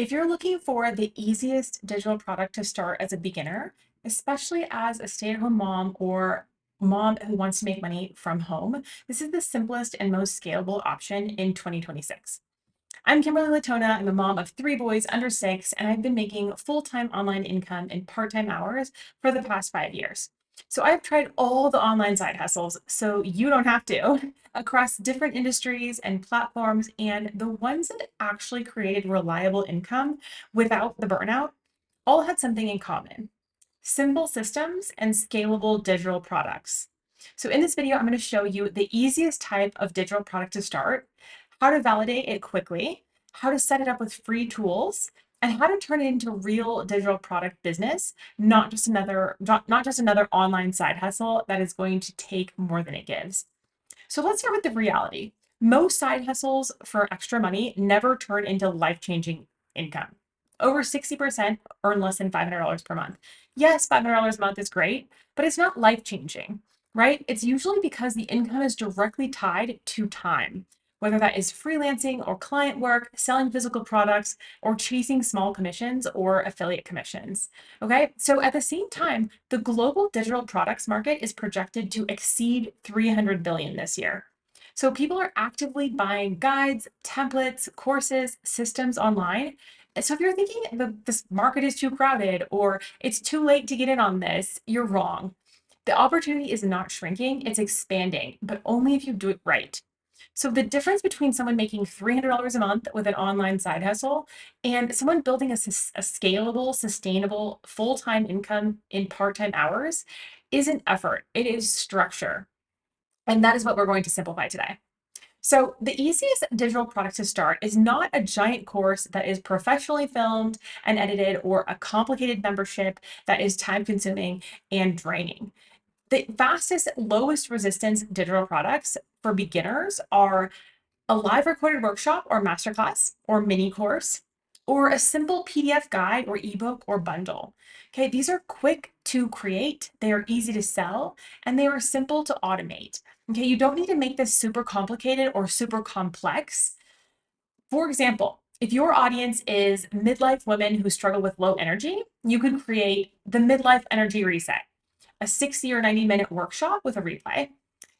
If you're looking for the easiest digital product to start as a beginner, especially as a stay-at-home mom or mom who wants to make money from home, this is the simplest and most scalable option in 2026. I'm Kimberly Latona. I'm a mom of three boys under six, and I've been making full-time online income in part-time hours for the past 5 years. So I've tried all the online side hustles, so you don't have to, across different industries and platforms, and the ones that actually created reliable income without the burnout all had something in common: simple systems and scalable digital products. So in this video, I'm going to show you the easiest type of digital product to start, how to validate it quickly, how to set it up with free tools, and how to turn it into real digital product business, not just another online side hustle that is going to take more than it gives. So let's start with the reality. Most side hustles for extra money never turn into life-changing income. Over 60% earn less than $500 per month. Yes, $500 a month is great, but it's not life-changing, right? It's usually because the income is directly tied to time, whether that is freelancing or client work, selling physical products, or chasing small commissions or affiliate commissions. Okay, so at the same time, the global digital products market is projected to exceed 300 billion this year. So people are actively buying guides, templates, courses, systems online. So if you're thinking this market is too crowded or it's too late to get in on this, you're wrong. The opportunity is not shrinking, it's expanding, but only if you do it right. So the difference between someone making $300 a month with an online side hustle and someone building a scalable, sustainable, full-time income in part-time hours isn't effort, it is structure. And that is what we're going to simplify today. So the easiest digital product to start is not a giant course that is professionally filmed and edited or a complicated membership that is time consuming and draining. The fastest, lowest resistance digital products for beginners are a live recorded workshop or masterclass or mini course, or a simple PDF guide or ebook or bundle. Okay, these are quick to create, they are easy to sell, and they are simple to automate. Okay, you don't need to make this super complicated or super complex. For example, if your audience is midlife women who struggle with low energy, you could create the Midlife Energy Reset, a 60 or 90-minute workshop with a replay.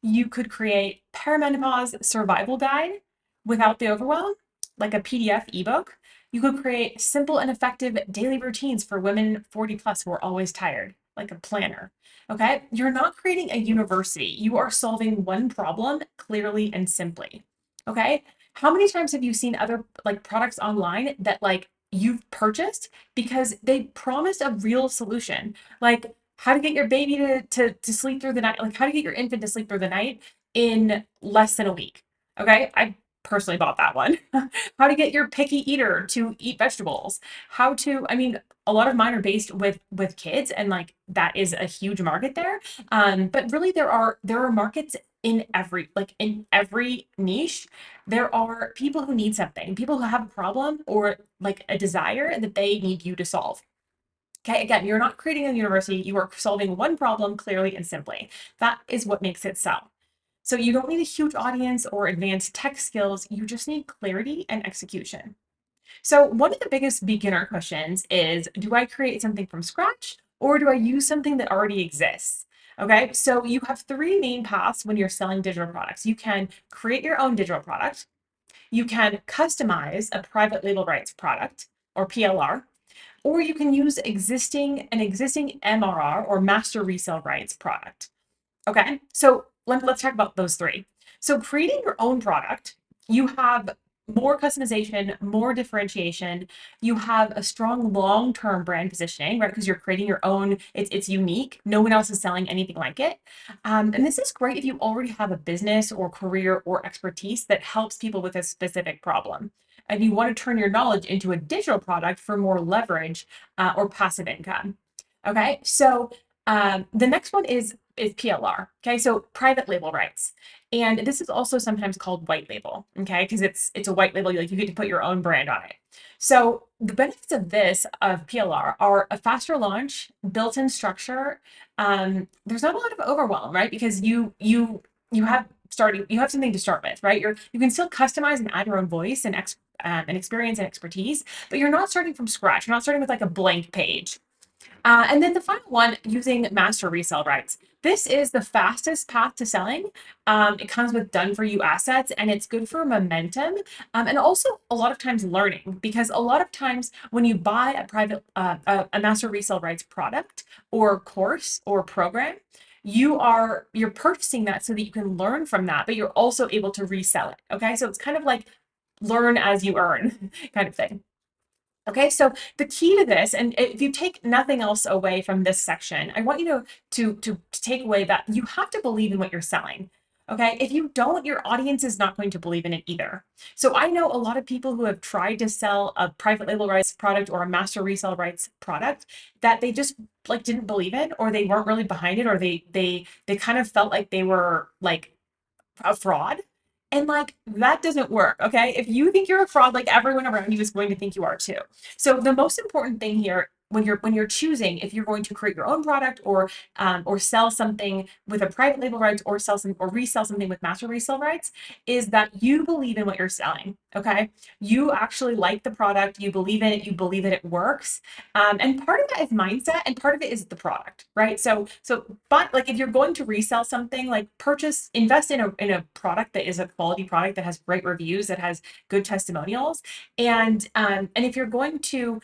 You could create perimenopause survival guide without the overwhelm, like a PDF ebook. You could create simple and effective daily routines for women 40 plus who are always tired, like a planner. Okay, you're not creating a university. You are solving one problem clearly and simply. Okay, how many times have you seen other like products online that like you've purchased because they promised a real solution? Like how to get your baby to sleep through the night, like how to get your infant to sleep through the night in less than a week. Okay, I personally bought that one. How to get your picky eater to eat vegetables. How to, I mean, a lot of mine are based with kids, and like that is a huge market there. But really, there are markets in every niche. There are people who need something, people who have a problem or like a desire that they need you to solve. Okay, again, you're not creating a university, you are solving one problem clearly and simply. That is what makes it sell. So you don't need a huge audience or advanced tech skills, you just need clarity and execution. So one of the biggest beginner questions is, do I create something from scratch or do I use something that already exists? Okay, so you have three main paths when you're selling digital products. You can create your own digital product, you can customize a private label rights product or PLR, or you can use an existing MRR or master resale rights product. Okay, so let's talk about those three. So creating your own product, you have more customization, more differentiation. You have a strong long-term brand positioning, right? Because you're creating your own, it's unique. No one else is selling anything like it. And this is great if you already have a business or career or expertise that helps people with a specific problem. And you want to turn your knowledge into a digital product for more leverage or passive income. Okay, so the next one is PLR. Okay, so private label rights, and this is also sometimes called white label. Okay, because it's a white label, like you get to put your own brand on it. So the benefits of this of PLR are a faster launch, built-in structure. There's not a lot of overwhelm, right? Because you have something to start with, right? You can still customize and add your own voice and and experience and expertise, but you're not starting from scratch. You're not starting with like a blank page. And then the final one, using master resale rights. This is the fastest path to selling. It comes with done for you assets, and it's good for momentum, and also a lot of times learning, because a lot of times when you buy a a master resale rights product or course or program, you're purchasing that so that you can learn from that, but you're also able to resell it. Okay, so it's kind of like learn as you earn kind of thing. Okay, so the key to this, and if you take nothing else away from this section, I want you to take away that you have to believe in what you're selling. Okay, if you don't, your audience is not going to believe in it either. So I know a lot of people who have tried to sell a private label rights product or a master resale rights product that they just like didn't believe in, or they weren't really behind it, or they kind of felt like they were like a fraud. And like that doesn't work. Okay. If you think you're a fraud, like everyone around you is going to think you are too. So the most important thing here when you're choosing if you're going to create your own product or sell something with a private label rights or sell some or resell something with master resale rights is that you believe in what you're selling. Okay. You actually like the product, you believe in it, you believe that it works. And part of that is mindset and part of it is the product, right? But like if you're going to resell something, like invest in a product that is a quality product that has great reviews, that has good testimonials, and if you're going to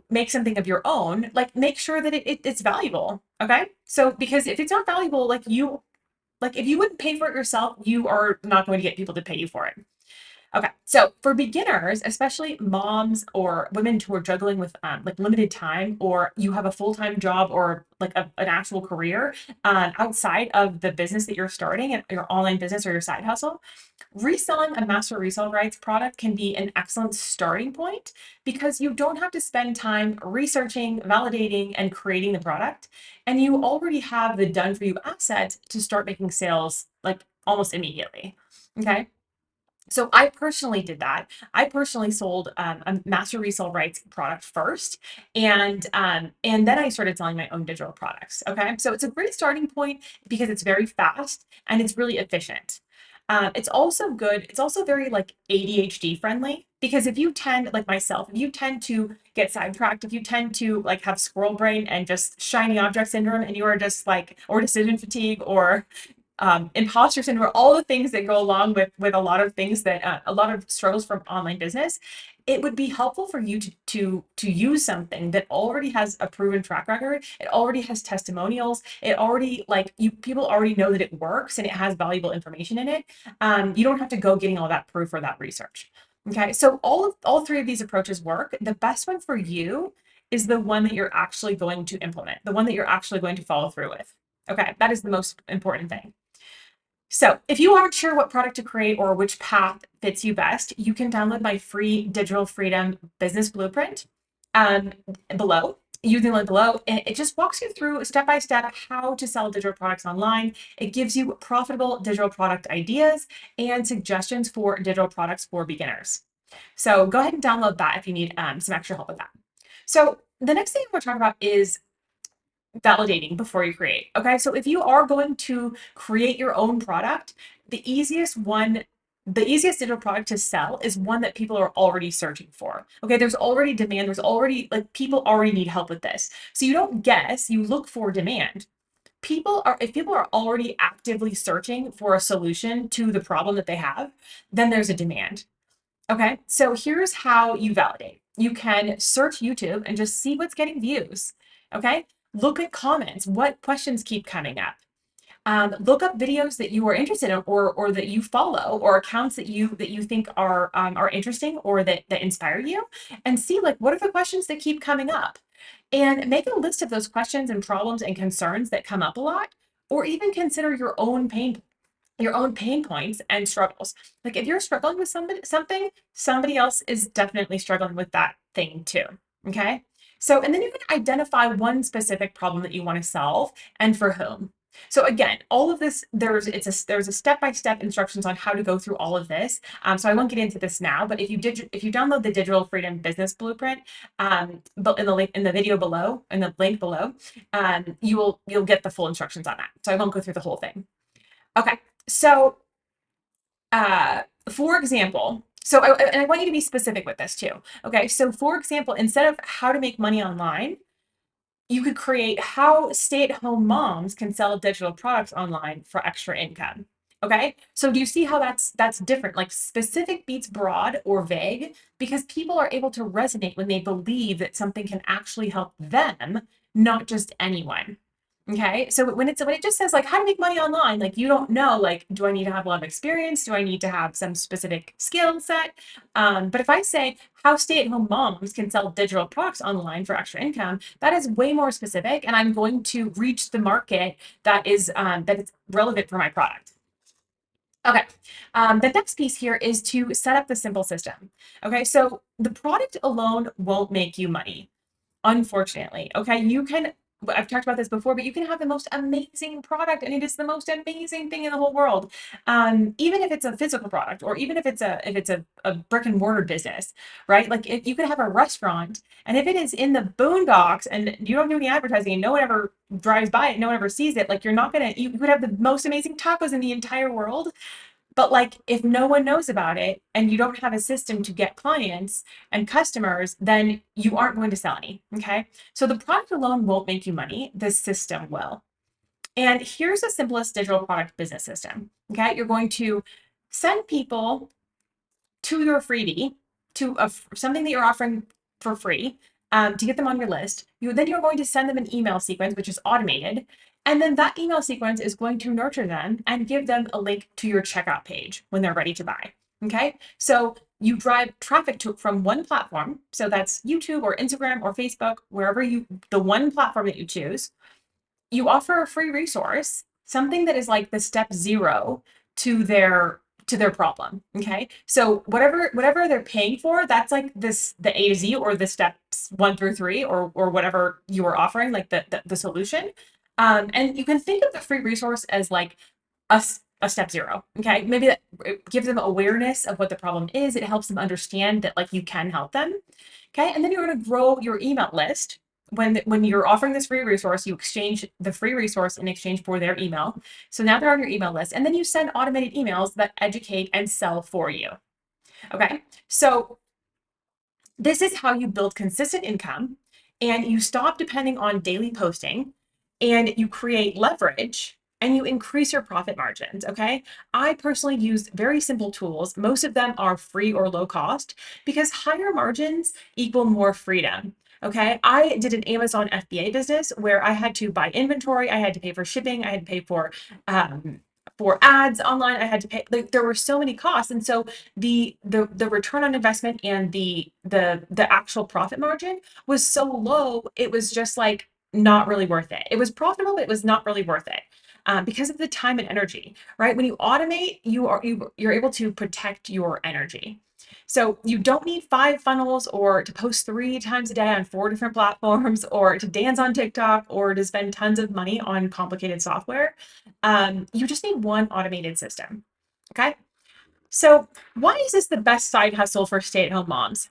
make something of your own, like make sure that it's valuable. Okay, so because if it's not valuable, like if you wouldn't pay for it yourself, you are not going to get people to pay you for it. Okay, so for beginners, especially moms or women who are juggling with like limited time, or you have a full-time job or like an actual career outside of the business that you're starting, and your online business or your side hustle, reselling a master resale rights product can be an excellent starting point because you don't have to spend time researching, validating, and creating the product, and you already have the done for you asset to start making sales like almost immediately. Okay. So I personally did that. I personally sold a master resale rights product first, and then I started selling my own digital products. Okay, so it's a great starting point because it's very fast and it's really efficient. It's also good. It's also very like ADHD friendly because if you tend, like myself, if you tend to get sidetracked, if you tend to like have squirrel brain and just shiny object syndrome, and you are just like, or decision fatigue, or imposter syndrome, all the things that go along with a lot of things that a lot of struggles from online business, it would be helpful for you to use something that already has a proven track record. It already has testimonials. It already like you people already know that it works and it has valuable information in it. You don't have to go getting all that proof or that research. Okay, so all three of these approaches work. The best one for you is the one that you're actually going to implement, the one that you're actually going to follow through with. Okay, that is the most important thing. So if you aren't sure what product to create or which path fits you best, you can download my free Digital Freedom Business Blueprint um, below, using the link below. And it just walks you through step by step how to sell digital products online. It gives you profitable digital product ideas and suggestions for digital products for beginners. So go ahead and download that if you need some extra help with that. So the next thing we're talking about is validating before you create. Okay, so if you are going to create your own product, the easiest digital product to sell is one that people are already searching for. Okay, there's already demand, there's already like people already need help with this. So you don't guess, you look for demand. If people are already actively searching for a solution to the problem that they have, then there's a demand. Okay, so here's how you validate. You can search YouTube and just see what's getting views. Okay, look at comments. What questions keep coming up? Look up videos that you are interested in, or that you follow, or accounts that you think are interesting or that inspire you, and see like what are the questions that keep coming up, and make a list of those questions and problems and concerns that come up a lot, or even consider your own pain points and struggles. Like if you're struggling with somebody else is definitely struggling with that thing too. Okay. So, and then you can identify one specific problem that you want to solve and for whom. So again, all of this, there's a step-by-step instructions on how to go through all of this. So I won't get into this now, but if you download the Digital Freedom Business Blueprint, but in the video below, in the link below, you'll get the full instructions on that. So I won't go through the whole thing. Okay, so for example, And I want you to be specific with this too. Okay. So for example, instead of how to make money online, you could create how stay-at-home moms can sell digital products online for extra income. Okay? So do you see how that's different? Like specific beats broad or vague because people are able to resonate when they believe that something can actually help them, not just anyone. Okay. So when it just says like how to make money online, like you don't know, like, do I need to have a lot of experience? Do I need to have some specific skill set? But if I say how stay-at-home moms can sell digital products online for extra income, that is way more specific, and I'm going to reach the market that is relevant for my product. Okay. The next piece here is to set up the simple system. Okay. So the product alone won't make you money. Unfortunately, okay, I've talked about this before, but you can have the most amazing product and it is the most amazing thing in the whole world. Even if it's a physical product or even if it's a brick and mortar business, right? Like if you could have a restaurant and if it is in the boondocks and you don't do any advertising and no one ever drives by it, no one ever sees it, like you could have the most amazing tacos in the entire world, but like if no one knows about it and you don't have a system to get clients and customers, then you aren't going to sell any. Okay. So the product alone won't make you money. The system will. And here's the simplest digital product business system. Okay. You're going to send people to your freebie, something that you're offering for free, to get them on your list. You're going to send them an email sequence, which is automated. And then that email sequence is going to nurture them and give them a link to your checkout page when they're ready to buy. Okay. So you drive traffic from one platform. So that's YouTube or Instagram or Facebook, the one platform that you choose. You offer a free resource, something that is like the step zero to their problem. Okay. So whatever they're paying for, that's like the A to Z or the steps 1 through 3 or whatever you are offering, like the solution. And you can think of the free resource as like a step zero. Okay. Maybe that it gives them awareness of what the problem is. It helps them understand that like you can help them. Okay. And then you're going to grow your email list. When you're offering this free resource, you exchange the free resource in exchange for their email. So now they're on your email list. And then you send automated emails that educate and sell for you. Okay. So this is how you build consistent income and you stop depending on daily posting and you create leverage and you increase your profit margins. Okay. I personally use very simple tools. Most of them are free or low cost because higher margins equal more freedom. Okay. I did an Amazon FBA business where I had to buy inventory, I had to pay for shipping, I had to pay for ads online, I had to pay, like there were so many costs. And so the return on investment and the actual profit margin was so low, it was just like not really worth it. It was profitable, but it was not really worth it. Because of the time and energy, right? When you automate, you're able to protect your energy. So you don't need 5 funnels or to post 3 times a day on 4 different platforms or to dance on TikTok or to spend tons of money on complicated software. You just need one automated system. Okay. So why is this the best side hustle for stay-at-home moms?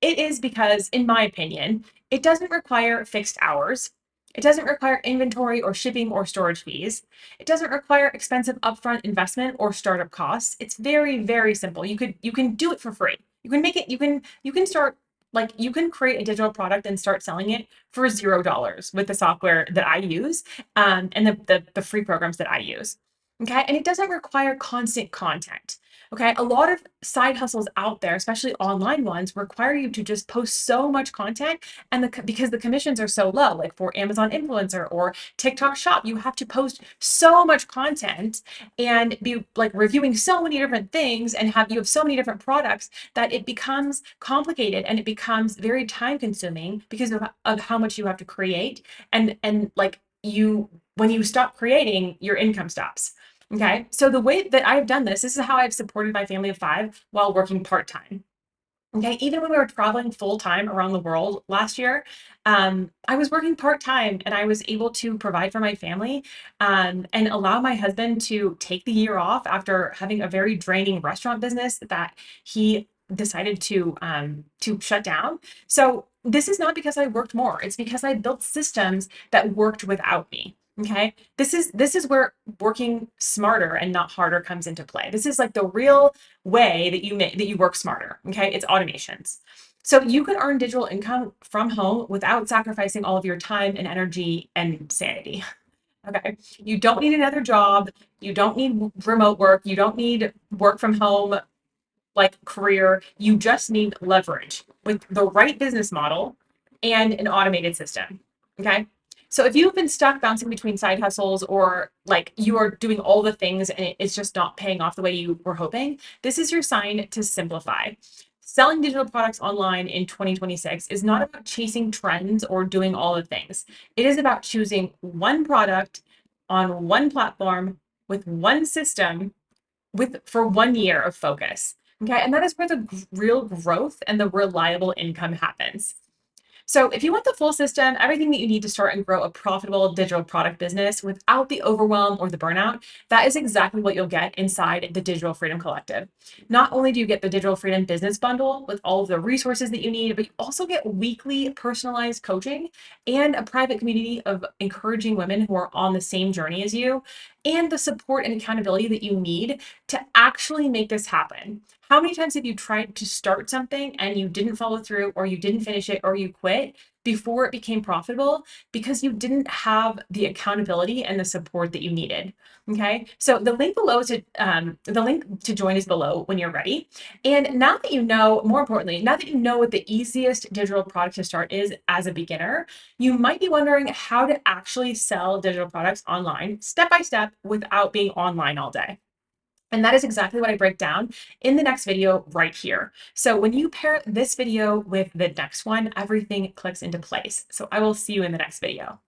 It is because, in my opinion, it doesn't require fixed hours. It doesn't require inventory or shipping or storage fees. It doesn't require expensive upfront investment or startup costs. It's very, very simple. You can do it for free. You can make it, you can start like you can create a digital product and start selling it for $0 with the software that I use, and the free programs that I use. Okay. And it doesn't require constant content. Okay. A lot of side hustles out there, especially online ones, require you to just post so much content and because the commissions are so low, like for Amazon influencer or TikTok shop, you have to post so much content and be like reviewing so many different things and you have so many different products that it becomes complicated and it becomes very time consuming because of how much you have to create and like when you stop creating, your income stops. Okay. So the way that I've done this is how I've supported my family of 5 while working part-time. Okay. Even when we were traveling full time around the world last year, I was working part-time and I was able to provide for my family, and allow my husband to take the year off after having a very draining restaurant business that he decided to shut down. So this is not because I worked more. It's because I built systems that worked without me. Okay. This is where working smarter and not harder comes into play. This is like the real way that you work smarter. Okay. It's automations. So you can earn digital income from home without sacrificing all of your time and energy and sanity. Okay. You don't need another job. You don't need remote work. You don't need work from home like career. You just need leverage with the right business model and an automated system. Okay. So if you've been stuck bouncing between side hustles or like you are doing all the things and it's just not paying off the way you were hoping, this is your sign to simplify. Selling digital products online in 2026 is not about chasing trends or doing all the things. It is about choosing one product on one platform with one system with for 1 year of focus. Okay. And that is where the real growth and the reliable income happens. So, if you want the full system, everything that you need to start and grow a profitable digital product business without the overwhelm or the burnout, that is exactly what you'll get inside the Digital Freedom Collective. Not only do you get the Digital Freedom Business Bundle with all of the resources that you need, but you also get weekly personalized coaching and a private community of encouraging women who are on the same journey as you, and the support and accountability that you need to actually make this happen. How many times have you tried to start something and you didn't follow through, or you didn't finish it, or you quit before it became profitable because you didn't have the accountability and the support that you needed? Okay, so the link to join is below when you're ready. And now that you know, more importantly, now that you know what the easiest digital product to start is as a beginner, you might be wondering how to actually sell digital products online step by step without being online all day. And that is exactly what I break down in the next video right here. So when you pair this video with the next one, everything clicks into place. So I will see you in the next video.